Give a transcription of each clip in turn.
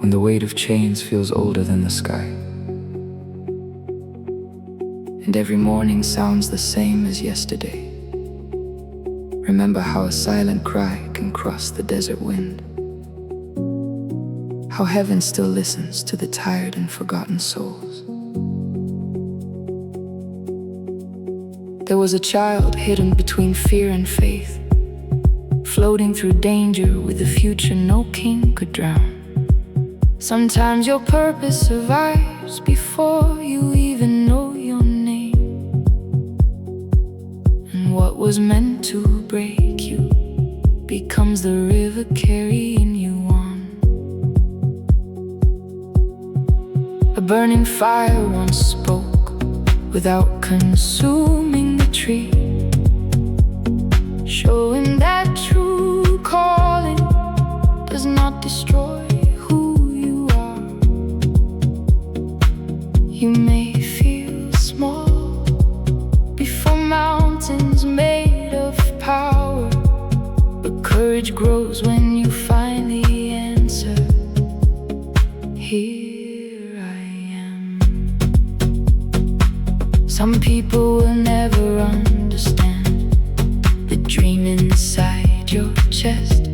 when the weight of chains feels older than the sky, and every morning sounds the same as yesterday. Remember how a silent cry can cross the desert wind, how heaven still listens to the tired and forgotten souls. There was a child hidden between fear and faith, floating through danger with a future no king could drown. Sometimes your purpose survives before you even know your name, and what was meant to break you becomes the river carrying you on. A burning fire once spoke without consuming the tree, showing that true calling does not destroy who you are. You may feel small before mountains made of power, but courage grows when you finally answer, here I am. Some people will never understand the dream inside your chest.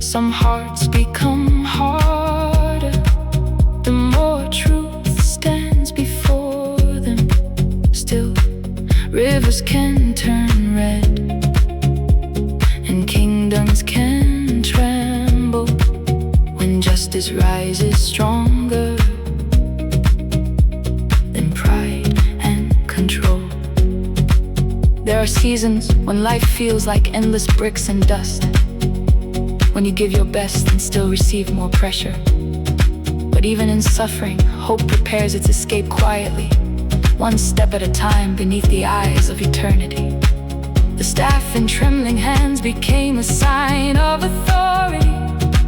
Some hearts become harder the more truth stands before them. Still, rivers can turn red and kingdoms can tremble when justice rises stronger than pride and control. There are seasons when life feels like endless bricks and dust, when you give your best and still receive more pressure. But even in suffering, hope prepares its escape quietly, one step at a time beneath the eyes of eternity. The staff in trembling hands became a sign of authority,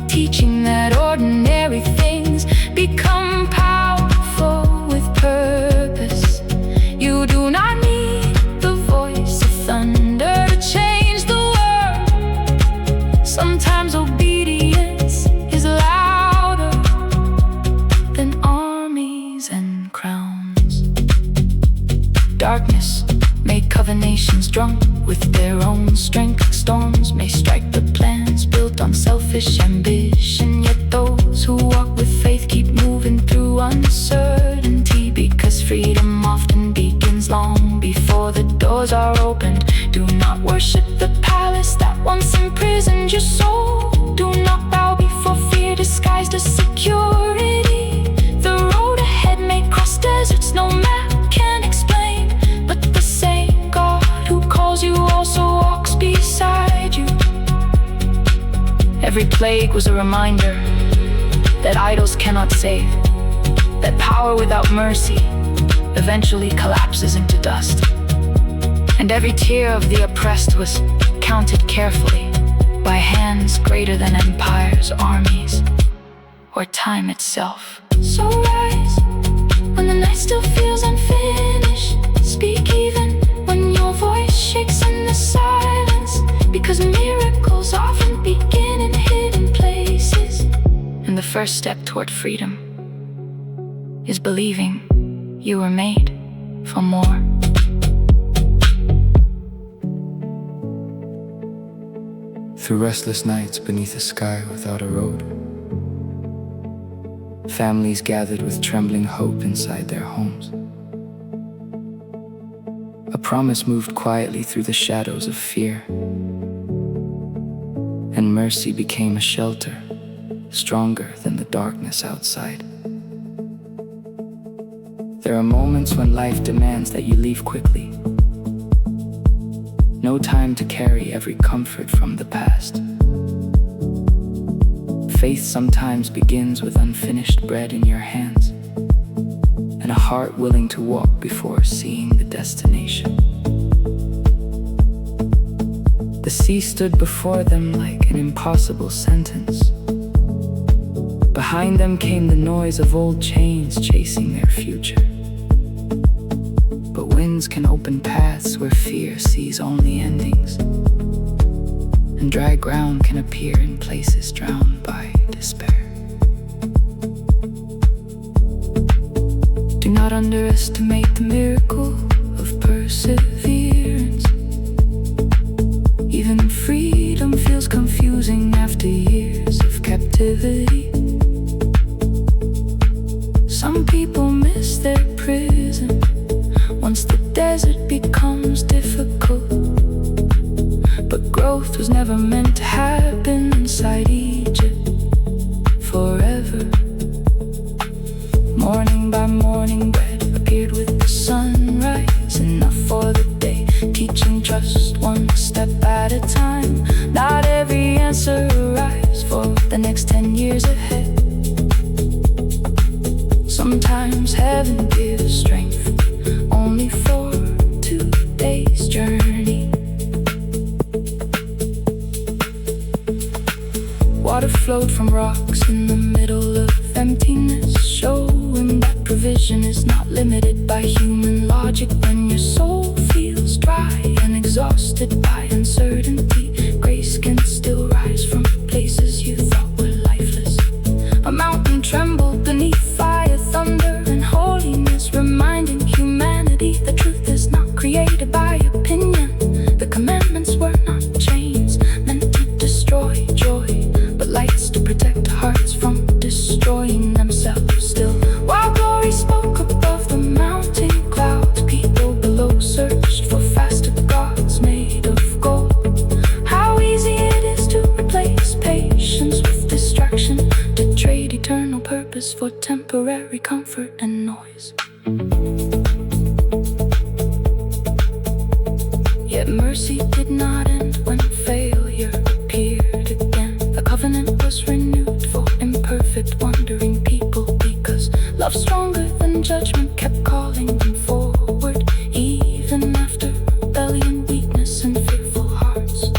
teaching that ordinary things become powerful with purpose. You do not need the voice of thunder to change the world. Sometimes obedience is louder than armies and crowns. Darkness may cover nations drunk with their own strength. Storms may strike the plans built on selfish ambition, yet those who walk with faith keep moving through uncertainty, because freedom often begins long before the doors are opened. Do not worship the palace that once imprisoned your soul. Do not bow before fear disguised as security. The road ahead may cross deserts no map can explain, but the same God who calls you also walks beside you. Every plague was a reminder that idols cannot save, that power without mercy eventually collapses into dust. And every tear of the oppressed was counted carefully by hands greater than empires, armies, or time itself. So rise when the night still feels unfinished. Speak even when your voice shakes in the silence, because miracles often begin in hidden places. And the first step toward freedom is believing you were made for more. Through restless nights beneath a sky without a road, families gathered with trembling hope inside their homes. A promise moved quietly through the shadows of fear, and mercy became a shelter stronger than the darkness outside. There are moments when life demands that you leave quickly. No time to carry every comfort from the past. Faith sometimes begins with unfinished bread in your hands, and a heart willing to walk before seeing the destination. The sea stood before them like an impossible sentence. Behind them came the noise of old chains chasing their future. But winds can open paths where fear sees only endings, and dry ground can appear in places drowned by despair. Do not underestimate the miracle of perseverance. Even freedom feels confusing after years of captivity. Some people miss their prison once the desert becomes difficult. But growth was never meant to happen inside Egypt forever. Morning by morning, bread appeared with the sunrise, enough for the day, teaching trust one step at a time. Not every answer arrives for the next 10 years ahead. Sometimes heaven gives strength only for today's journey. Water flowed from rocks in the middle of emptiness, showing that provision is not limited by human logic. When your soul feels dry and exhausted by uncertainty, grace can still rise from places you thought were lifeless. A mountain trembled beneath fire, thunder, and holiness, reminding humanity the truth is not created by opinion. The commandments were not chains meant to destroy joy, but lights to protect hearts from destroying themselves. Still, while glory spoke above the mountain clouds, people below searched for faster gods made of gold. How easy it is to replace patience with distraction, to trade eternal purpose for temporary comfort and noise. Yet mercy did not end when failure appeared again. A covenant was renewed for imperfect, wandering people, because love stronger than judgment kept calling them forward, even after rebellion, weakness, and fearful hearts.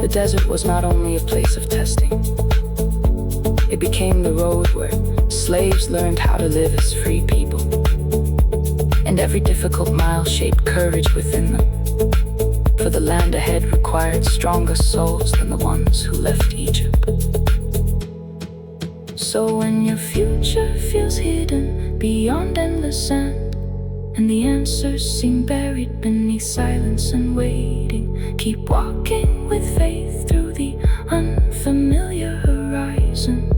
The desert was not only a place of testing. It became the road where slaves learned how to live as free people. And every difficult mile shaped courage within them. For the land ahead required stronger souls than the ones who left Egypt. So when your future feels hidden beyond endless sand, and the answers seem buried beneath silence and waiting, keep walking with faith through the unfamiliar horizon.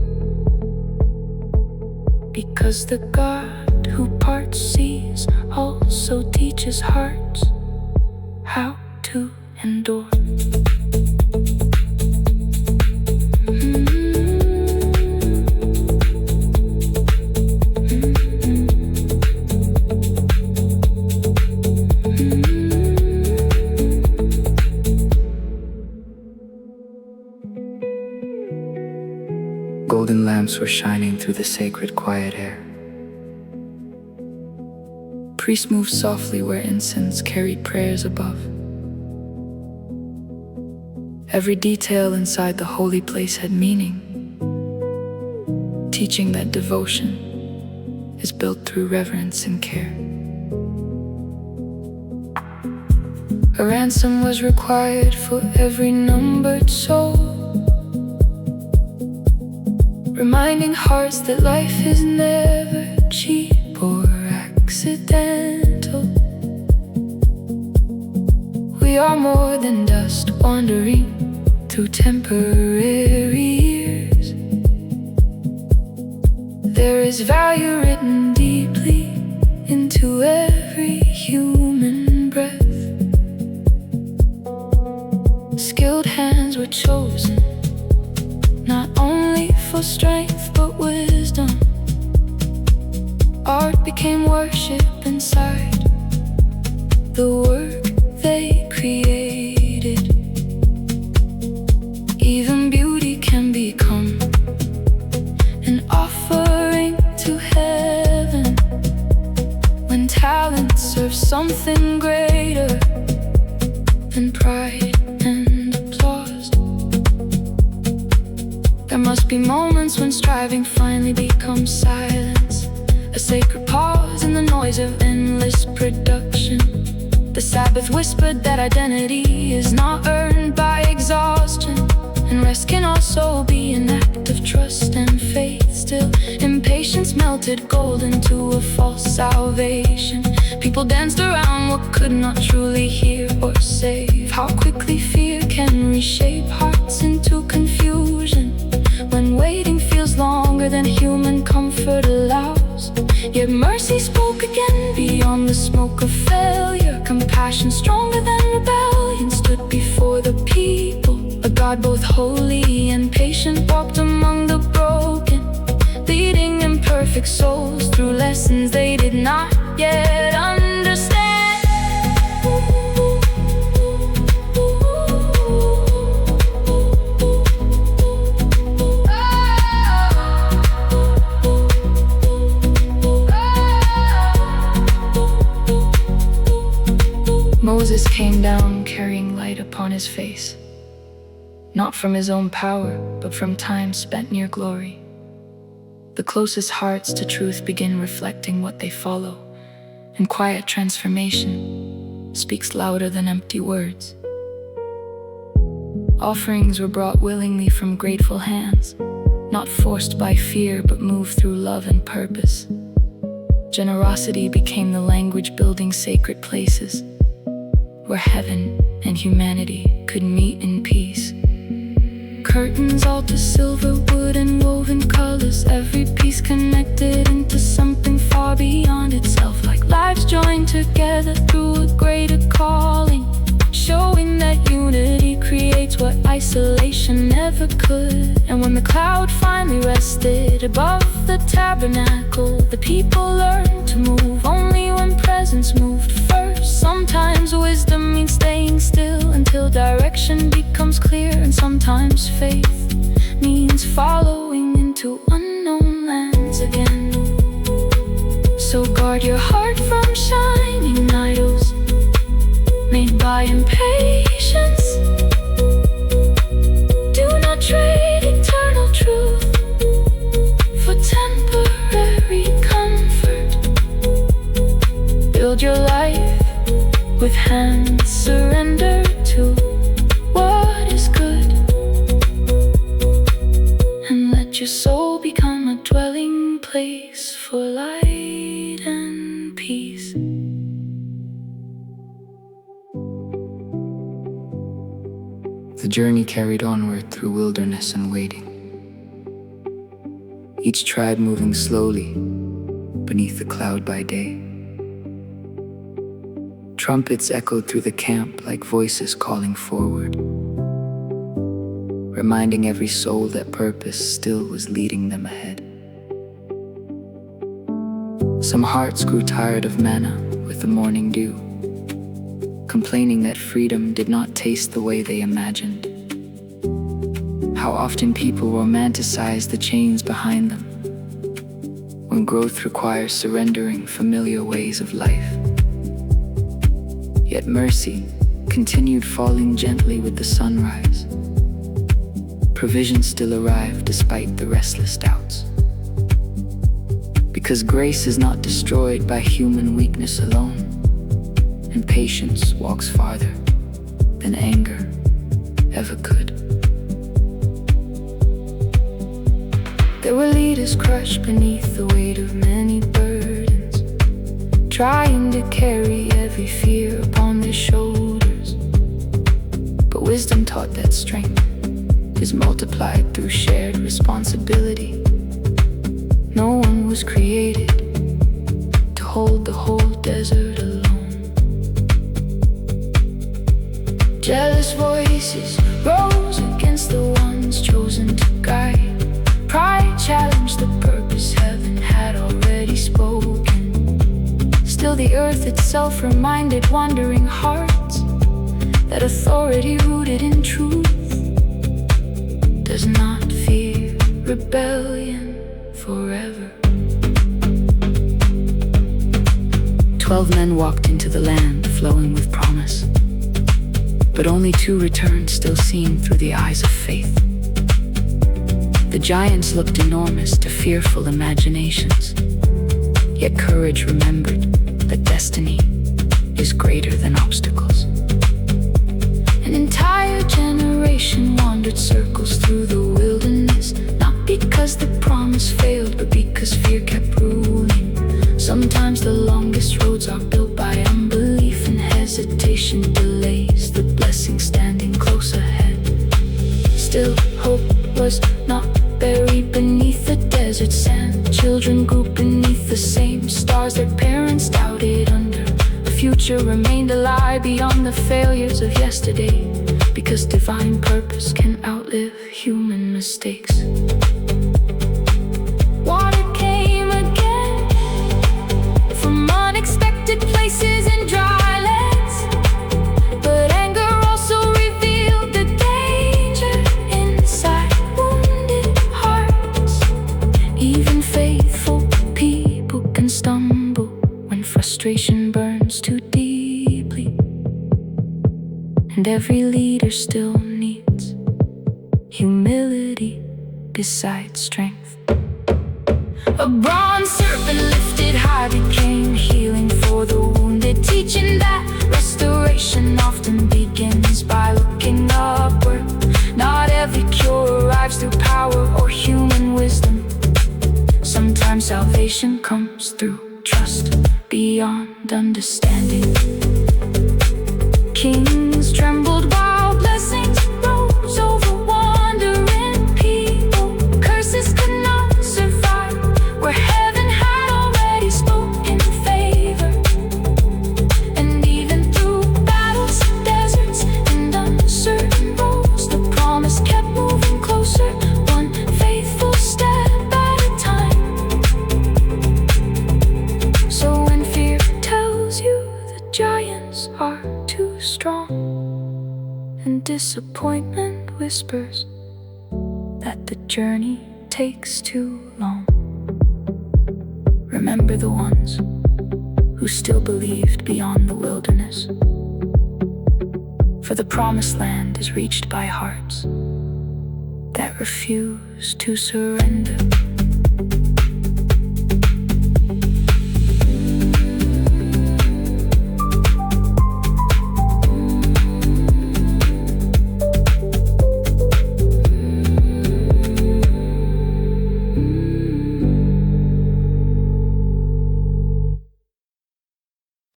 Because the God who parts seas also teaches hearts how to endure. Golden lamps were shining through the sacred quiet air. Priests moved softly where incense carried prayers above. Every detail inside the holy place had meaning, teaching that devotion is built through reverence and care. A ransom was required for every numbered soul, reminding hearts that life is never cheap or accidental. We are more than dust wandering through temporary years. There is value written deeply into every human breath. Skilled hands were chosen, not only for strength but wisdom. Art became worship inside the work they created. Even beauty can become an offering to heaven when talent serves something greater than pride and applause. There must be moments when striving finally becomes silence, a sacred pause in the noise of endless production. The Sabbath whispered that identity is not earned by exhaustion, and rest can also be an act of trust and faith. Still, impatience melted melted gold into a false salvation. People danced around what could not truly heal or save. How quickly fear can reshape hearts into confusion, when waiting feels longer than human comfort allows. Yet mercy spoke again beyond the smoke of failure. Compassion stronger than rebellion stood before the people. A God both holy and patient walked among the broken, leading imperfect souls through lessons they did not yet understand. Moses came down carrying light upon his face, not from his own power, but from time spent near glory. The closest hearts to truth begin reflecting what they follow, and quiet transformation speaks louder than empty words. Offerings were brought willingly from grateful hands, not forced by fear, but moved through love and purpose. Generosity became the language building sacred places, where heaven and humanity could meet in peace. Curtains all to silver, wood and woven colors, every piece connected into something far beyond itself, like lives joined together through a greater calling, showing that unity creates what isolation never could. And when the cloud finally rested above the tabernacle, the people learned to move only when presence moved first. Sometimes wisdom means staying still until direction becomes clear, and sometimes faith means following into unknown lands again. So guard your heart from shining idols made by impatience. Do not trade eternal truth for temporary comfort. Build your life with hands surrendered to what is good, and let your soul become a dwelling place for light and peace. The journey carried onward through wilderness and waiting, each tribe moving slowly beneath the cloud by day. Trumpets echoed through the camp like voices calling forward, reminding every soul that purpose still was leading them ahead. Some hearts grew tired of manna with the morning dew, complaining that freedom did not taste the way they imagined. How often people romanticize the chains behind them, when growth requires surrendering familiar ways of life. Yet mercy continued falling gently with the sunrise. Provision still arrived despite the restless doubts. Because grace is not destroyed by human weakness alone, and patience walks farther than anger ever could. There were leaders crushed beneath the weight of many burdens, trying to carry every fear upon their shoulders. But wisdom taught that strength is multiplied through shared responsibility. No one was created to hold the whole desert alone. Jealous voices rose against the ones chosen to guide. Pride challenged the purpose heaven had already spoken. Still the earth itself reminded wandering hearts that authority rooted in truth does not fear rebellion forever. 12 men walked into the land flowing with promise, but only 2 returned, still seeing through the eyes of faith. The giants looked enormous to fearful imaginations, yet courage remembered that destiny is greater than obstacles. An entire generation wandered circles through the wilderness, not because the promise failed, but because fear kept ruling. desert sand. Children grew beneath the same stars their parents doubted under. A future remained alive beyond the failures of yesterday, because divine purpose can outlive human mistakes. Water came again from unexpected places and dry lands, but anger also revealed the danger inside wounded hearts. Even faithful people can stumble when frustration burns too deeply, and every leader still needs humility beside strength. A bronze serpent lifted high became healing for the wounded, teaching that restoration often begins by looking upward. Not every cure arrives through power or human wisdom. Sometimes salvation comes through trust beyond understanding. Kings trembled while blessings rose over wandering people. Curses could not survive where heaven had already spoken favor. And even through battles, deserts, and uncertain roads, the promise kept moving closer, one faithful step at a time. So when fear tells you the giants are too strong, and disappointment whispers that the journey takes too long, remember the ones who still believed beyond the wilderness. For the promised land is reached by hearts that refuse to surrender.